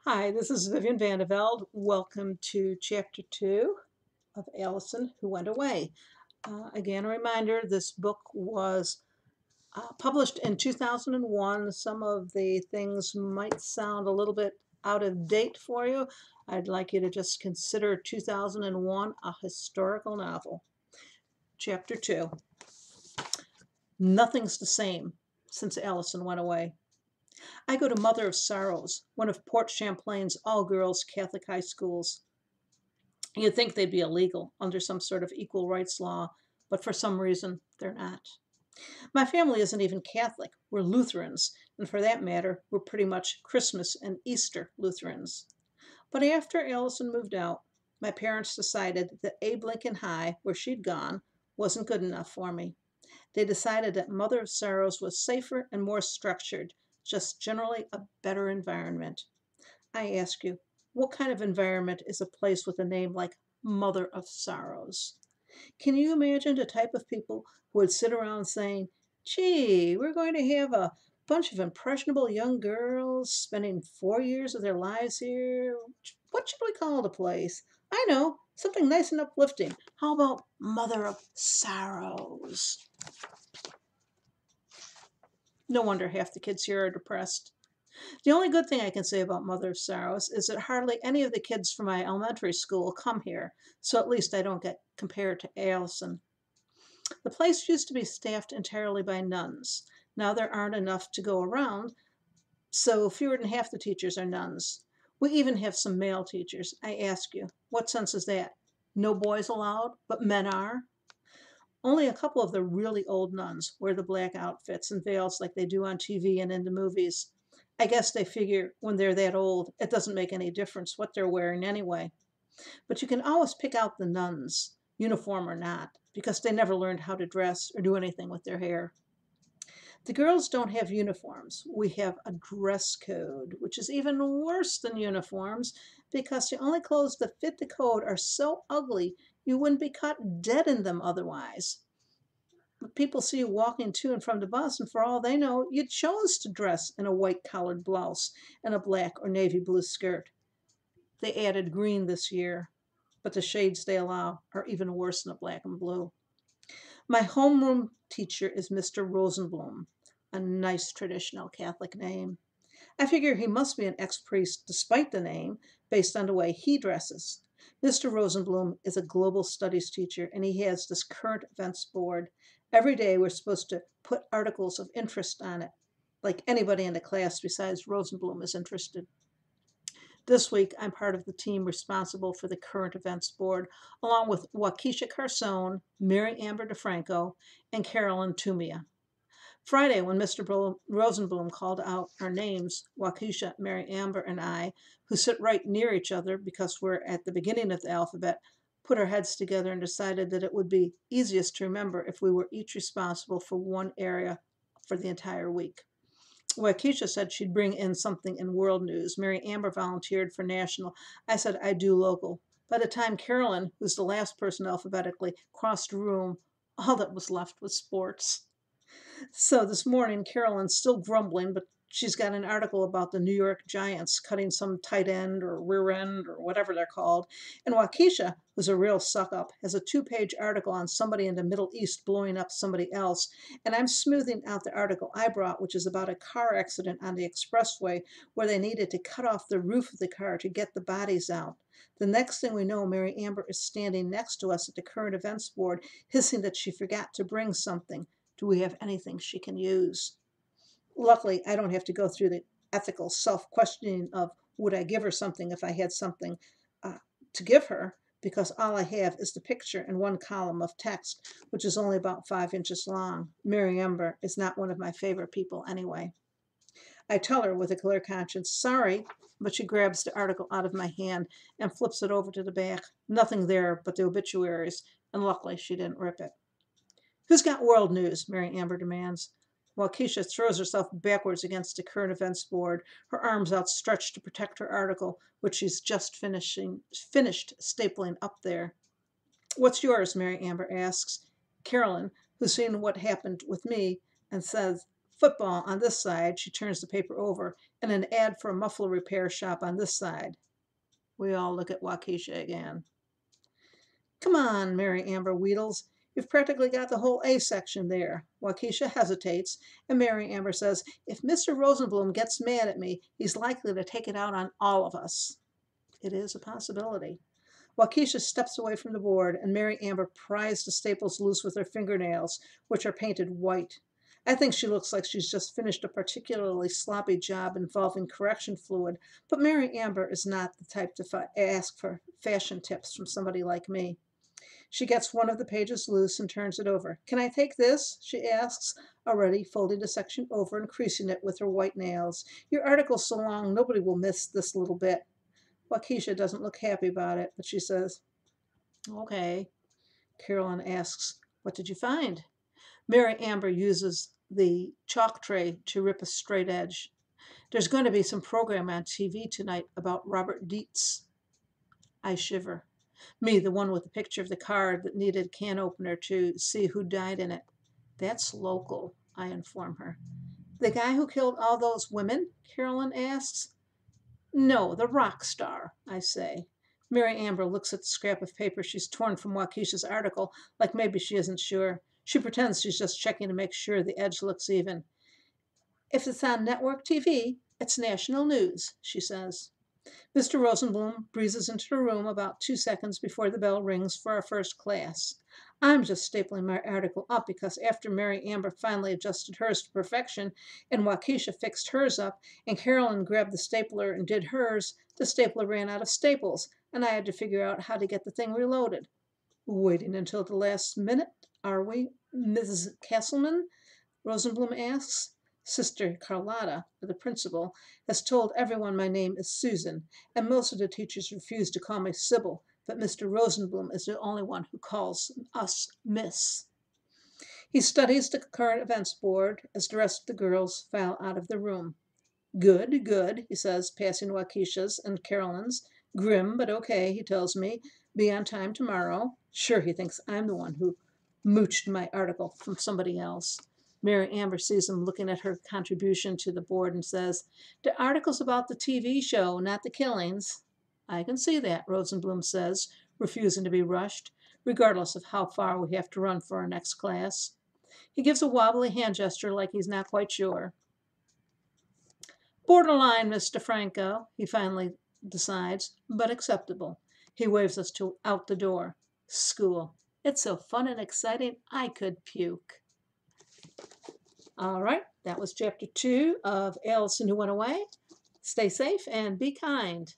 Hi, this is Vivian Vande Velde. Welcome to Chapter 2 of Alison, Who Went Away. Again, a reminder, this book was published in 2001. Some of the things might sound a little bit out of date for you. I'd like you to just consider 2001 a historical novel. Chapter 2. Nothing's the same since Alison went away. I go to Mother of Sorrows, one of Port Champlain's all-girls Catholic high schools. You'd think they'd be illegal under some sort of equal rights law, but for some reason, they're not. My family isn't even Catholic. We're Lutherans, and for that matter, we're pretty much Christmas and Easter Lutherans. But after Alison moved out, my parents decided that Abe Lincoln High, where she'd gone, wasn't good enough for me. They decided that Mother of Sorrows was safer and more structured, just generally a better environment. I ask you, what kind of environment is a place with a name like Mother of Sorrows? Can you imagine the type of people who would sit around saying, gee, we're going to have a bunch of impressionable young girls spending 4 years of their lives here? What should we call the place? I know, something nice and uplifting. How about Mother of Sorrows? No wonder half the kids here are depressed. The only good thing I can say about Mother of Sorrows is that hardly any of the kids from my elementary school come here, so at least I don't get compared to Alison. The place used to be staffed entirely by nuns. Now there aren't enough to go around, so fewer than half the teachers are nuns. We even have some male teachers. I ask you, what sense is that? No boys allowed, but men are? Only a couple of the really old nuns wear the black outfits and veils like they do on TV and in the movies. I guess they figure when they're that old, it doesn't make any difference what they're wearing anyway. But you can always pick out the nuns, uniform or not, because they never learned how to dress or do anything with their hair. The girls don't have uniforms. We have a dress code, which is even worse than uniforms because the only clothes that fit the code are so ugly you wouldn't be caught dead in them otherwise. But people see you walking to and from the bus, and for all they know, you chose to dress in a white collared blouse and a black or navy blue skirt. They added green this year, but the shades they allow are even worse than a black and blue. My homeroom teacher is Mr. Rosenblum, a nice traditional Catholic name. I figure he must be an ex-priest despite the name, based on the way he dresses. Mr. Rosenblum is a global studies teacher, and he has this current events board. Every day we're supposed to put articles of interest on it, like anybody in the class besides Rosenblum is interested. This week, I'm part of the team responsible for the current events board, along with Waukesha Carson, Mary Amber DeFranco, and Carolyn Tumia. Friday, when Mr. Rosenblum called out our names, Waukesha, Mary Amber, and I, who sit right near each other because we're at the beginning of the alphabet, put our heads together and decided that it would be easiest to remember if we were each responsible for one area for the entire week. Waukesha said she'd bring in something in world news. Mary Amber volunteered for national. I said I'd do local. By the time Carolyn, who's the last person alphabetically, crossed the room, all that was left was sports. So this morning, Carolyn's still grumbling, but she's got an article about the New York Giants cutting some tight end or rear end or whatever they're called. And Waukesha, who's a real suck up, has a 2-page article on somebody in the Middle East blowing up somebody else. And I'm smoothing out the article I brought, which is about a car accident on the expressway where they needed to cut off the roof of the car to get the bodies out. The next thing we know, Mary Amber is standing next to us at the current events board, hissing that she forgot to bring something. Do we have anything she can use? Luckily, I don't have to go through the ethical self-questioning of would I give her something if I had something uh, to give her, because all I have is the picture and one column of text, which is only about 5 inches long. Mary Amber is not one of my favorite people anyway. I tell her with a clear conscience, sorry, but she grabs the article out of my hand and flips it over to the back. Nothing there but the obituaries, and luckily she didn't rip it. Who's got world news? Mary Amber demands. Waukesha throws herself backwards against the current events board, her arms outstretched to protect her article, which she's just finished stapling up there. What's yours? Mary Amber asks. Carolyn, who's seen what happened with me, and says, football on this side. She turns the paper over, and an ad for a muffler repair shop on this side. We all look at Waukesha again. Come on, Mary Amber wheedles. You've practically got the whole A section there. Waukesha hesitates, and Mary Amber says, if Mr. Rosenblum gets mad at me, he's likely to take it out on all of us. It is a possibility. Waukesha steps away from the board, and Mary Amber pries the staples loose with her fingernails, which are painted white. I think she looks like she's just finished a particularly sloppy job involving correction fluid, but Mary Amber is not the type to ask for fashion tips from somebody like me. She gets one of the pages loose and turns it over. Can I take this? She asks, already folding the section over and creasing it with her white nails. Your article's so long, nobody will miss this little bit. Waukesha doesn't look happy about it, but she says, okay. Carolyn asks, what did you find? Mary Amber uses the chalk tray to rip a straight edge. There's going to be some program on TV tonight about Robert Dietz. I shiver. Me, the one with the picture of the car that needed a can opener to see who died in it. That's local, I inform her. The guy who killed all those women? Carolyn asks. No, the rock star, I say. Mary Amber looks at the scrap of paper she's torn from Waukesha's article, like maybe she isn't sure. She pretends she's just checking to make sure the edge looks even. If it's on network TV, it's national news, she says. Mr. Rosenblum breezes into the room about 2 seconds before the bell rings for our first class. I'm just stapling my article up because after Mary Amber finally adjusted hers to perfection and Waukesha fixed hers up and Carolyn grabbed the stapler and did hers, the stapler ran out of staples and I had to figure out how to get the thing reloaded. Waiting until the last minute, are we, Mrs. Castleman? Rosenblum asks. Sister Carlotta, the principal, has told everyone my name is Susan, and most of the teachers refuse to call me Sybil, but Mr. Rosenblum is the only one who calls us Miss. He studies the current events board as the rest of the girls file out of the room. Good, good, he says, passing Waukesha's and Carolyn's. Grim, but okay, he tells me. Be on time tomorrow. Sure, he thinks I'm the one who mooched my article from somebody else. Mary Amber sees him looking at her contribution to the board and says, the article's about the TV show, not the killings. I can see that, Rosenblum says, refusing to be rushed, regardless of how far we have to run for our next class. He gives a wobbly hand gesture like he's not quite sure. Borderline, Mr. Franco, he finally decides, but acceptable. He waves us out the door. School. It's so fun and exciting, I could puke. All right, that was chapter 2 of Alison Who Went Away. Stay safe and be kind.